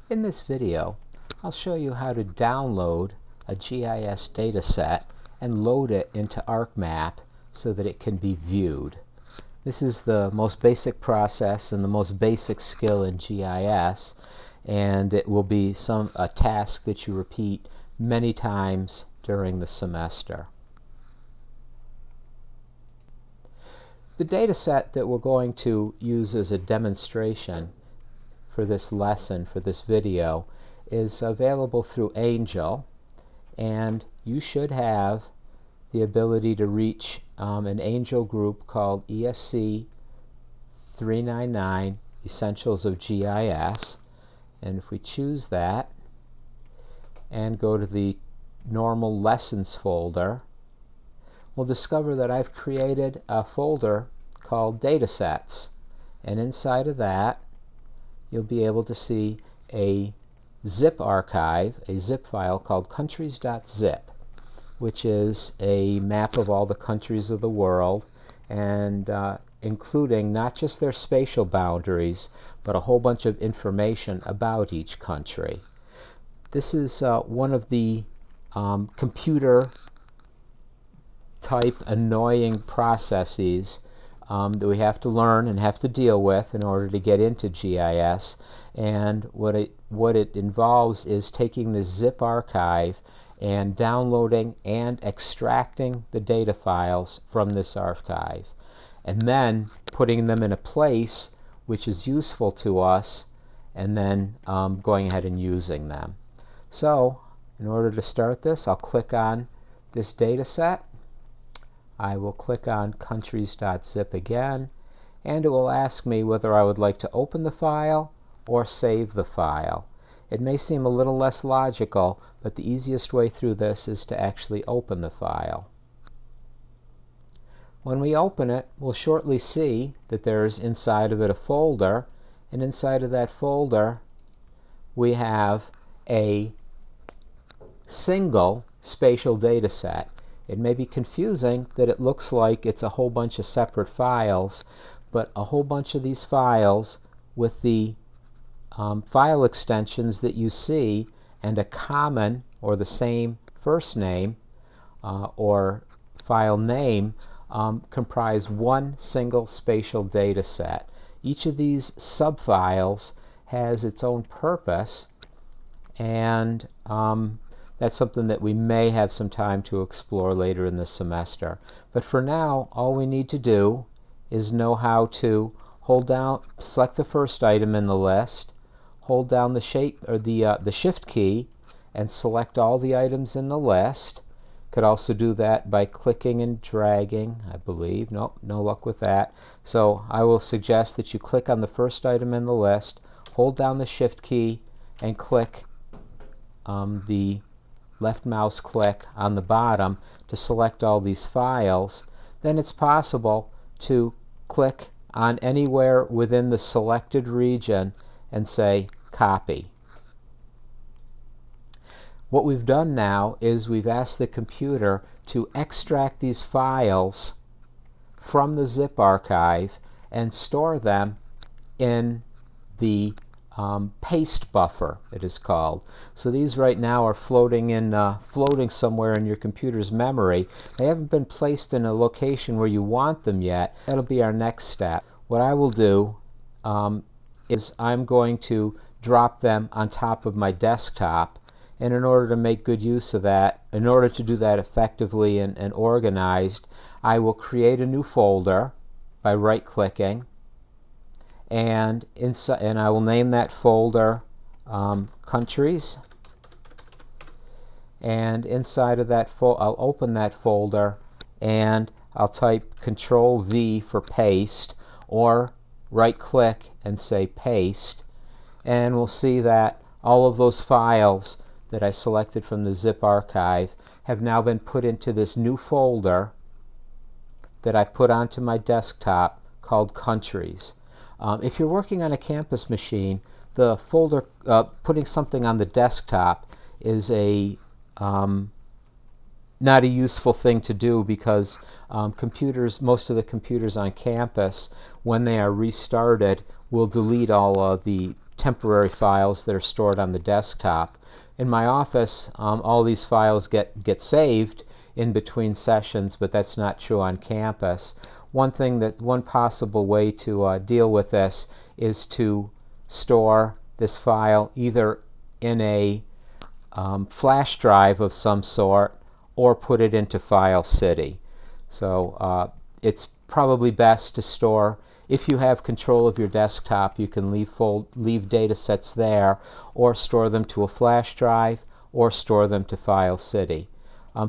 In this video, I'll show you how to download a GIS dataset and load it into ArcMap so that it can be viewed. This is the most basic process and the most basic skill in GIS, and it will be a task that you repeat many times during the semester. The dataset that we're going to use as a demonstration for this lesson, for this video, is available through Angel, and you should have the ability to reach an Angel group called ESC 399 Essentials of GIS, and if we choose that and go to the normal lessons folder, we'll discover that I've created a folder called Datasets, and inside of that you'll be able to see a zip archive, a zip file called countries.zip, which is a map of all the countries of the world, and including not just their spatial boundaries, but a whole bunch of information about each country. This is one of the computer type annoying processes that we have to learn and have to deal with in order to get into GIS, and what it involves is taking this zip archive and downloading and extracting the data files from this archive, and then putting them in a place which is useful to us, and then going ahead and using them. So in order to start this, I'll click on this data set. I will click on countries.zip again, and it will ask me whether I would like to open the file or save the file. It may seem a little less logical, but the easiest way through this is to actually open the file. When we open it, we'll shortly see that there's inside of it a folder, and inside of that folder we have a single spatial data set. It may be confusing that it looks like it's a whole bunch of separate files, but a whole bunch of these files with the file extensions that you see and a common or the same first name or file name comprise one single spatial data set. Each of these subfiles has its own purpose, and that's something that we may have some time to explore later in the semester. But for now, all we need to do is know how to hold down, select the first item in the list, hold down the Shift key, and select all the items in the list. Could also do that by clicking and dragging, I believe. Nope, no luck with that. So I will suggest that you click on the first item in the list, hold down the Shift key, and click the left mouse click on the bottom to select all these files. Then it's possible to click on anywhere within the selected region and say copy. What we've done now is we've asked the computer to extract these files from the zip archive and store them in the paste buffer, it is called. So these right now are floating somewhere in your computer's memory. They haven't been placed in a location where you want them yet. That'll be our next step. What I will do is I'm going to drop them on top of my desktop, and in order to make good use of that, in order to do that effectively and organized, I will create a new folder by right-clicking, and I will name that folder Countries, and inside of that I'll open that folder and I'll type Control V for paste, or right click and say paste, and we'll see that all of those files that I selected from the zip archive have now been put into this new folder that I put onto my desktop called Countries. If you're working on a campus machine, the folder, putting something on the desktop is not a useful thing to do, because most of the computers on campus, when they are restarted, will delete all of the temporary files that are stored on the desktop. In my office, all these files get saved in between sessions, but that's not true on campus. One possible way to deal with this is to store this file either in a flash drive of some sort or put it into File City. So it's probably best to store, if you have control of your desktop, you can leave data sets there or store them to a flash drive or store them to File City.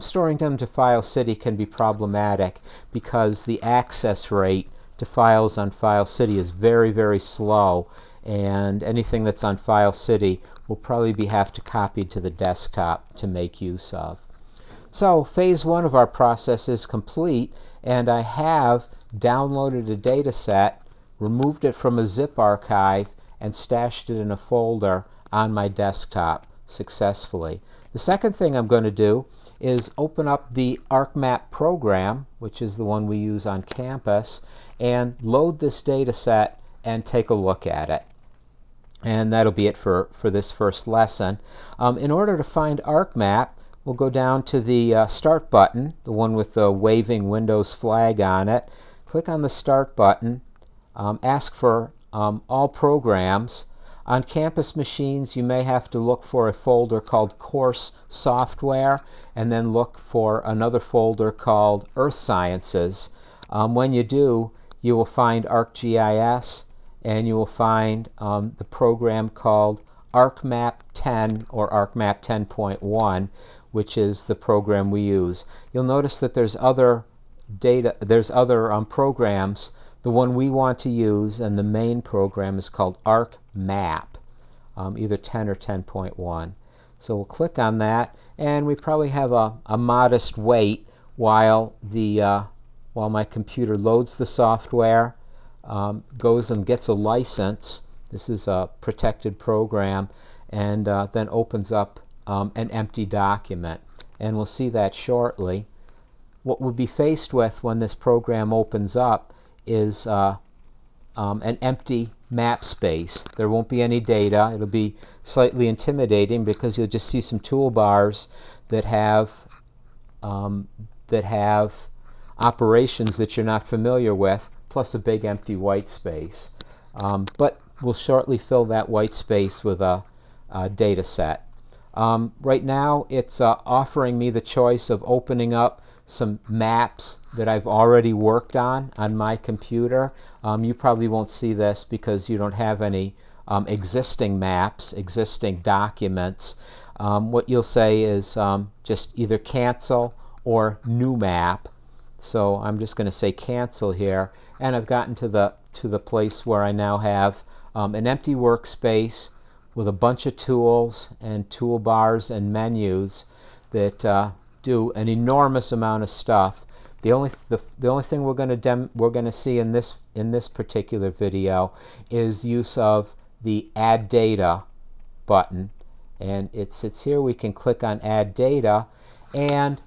Storing them to File City can be problematic because the access rate to files on File City is very, very slow, and anything that's on File City will probably have to copy to the desktop to make use of. So phase one of our process is complete, and I have downloaded a data set, removed it from a zip archive, and stashed it in a folder on my desktop successfully. The second thing I'm going to do is open up the ArcMap program, which is the one we use on campus, and load this data set and take a look at it. And that'll be it for this first lesson. In order to find ArcMap, we'll go down to the Start button, the one with the waving Windows flag on it. Click on the Start button, ask for all programs. On campus machines, you may have to look for a folder called Course Software, and then look for another folder called Earth Sciences. When you do, you will find ArcGIS, and you will find the program called ArcMap 10 or ArcMap 10.1, which is the program we use. You'll notice that there's other programs. The one we want to use and the main program is called ArcMap, either 10 or 10.1. So we'll click on that, and we probably have a modest wait while my computer loads the software, goes and gets a license. This is a protected program, and then opens up an empty document. And we'll see that shortly. What we'll be faced with when this program opens up is an empty map space. There won't be any data. It'll be slightly intimidating because you'll just see some toolbars that have operations that you're not familiar with, plus a big empty white space. But we'll shortly fill that white space with a data set. Right now it's offering me the choice of opening up some maps that I've already worked on my computer. You probably won't see this because you don't have any existing maps, existing documents. What you'll say is just either cancel or new map. So I'm just going to say cancel here, and I've gotten to the place where I now have an empty workspace with a bunch of tools and toolbars and menus that do an enormous amount of stuff. The only thing we're going to see in this particular video is use of the Add Data button, and it sits here. We can click on Add Data, and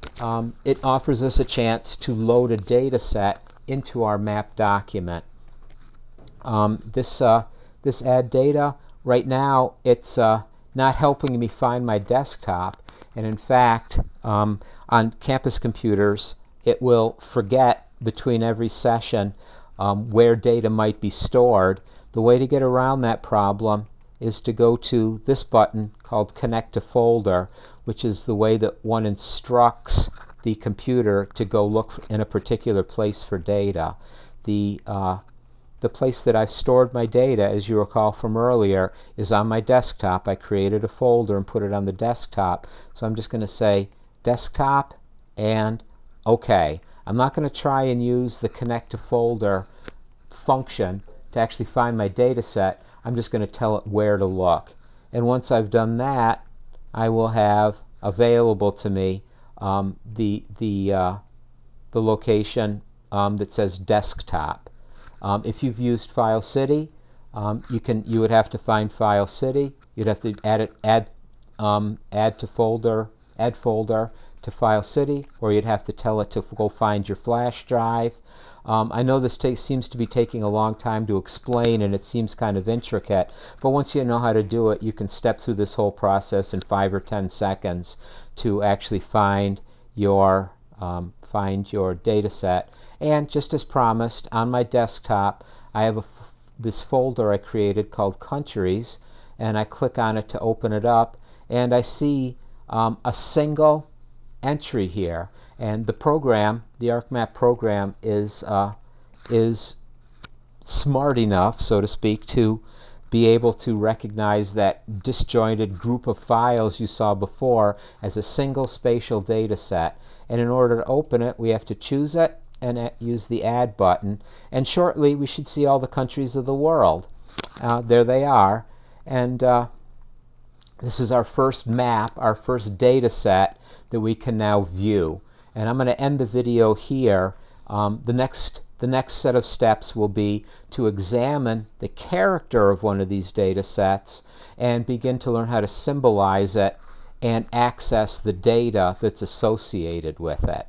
it offers us a chance to load a data set into our map document. This Add Data, right now it's not helping me find my desktop, and in fact on campus computers it will forget between every session where data might be stored. The way to get around that problem is to go to this button called Connect to Folder, which is the way that one instructs the computer to go look in a particular place for data. The place that I've stored my data, as you recall from earlier, is on my desktop. I created a folder and put it on the desktop. So I'm just going to say desktop and OK. I'm not going to try and use the Connect to Folder function to actually find my data set. I'm just going to tell it where to look. And once I've done that, I will have available to me the location that says desktop. If you've used File City, you would have to find File City. You'd have to add folder to File City, or you'd have to tell it to go find your flash drive. I know this seems to be taking a long time to explain, and it seems kind of intricate, but once you know how to do it, you can step through this whole process in 5 or 10 seconds to actually find your data set. And just as promised, on my desktop, I have this folder I created called Countries, and I click on it to open it up, and I see a single entry here. And the program, the ArcMap program, is smart enough, so to speak, to be able to recognize that disjointed group of files you saw before as a single spatial data set. And in order to open it, we have to choose it and use the Add button. And shortly, we should see all the countries of the world. There they are. And this is our first map, our first data set that we can now view. And I'm going to end the video here. The next set of steps will be to examine the character of one of these data sets and begin to learn how to symbolize it and access the data that's associated with it.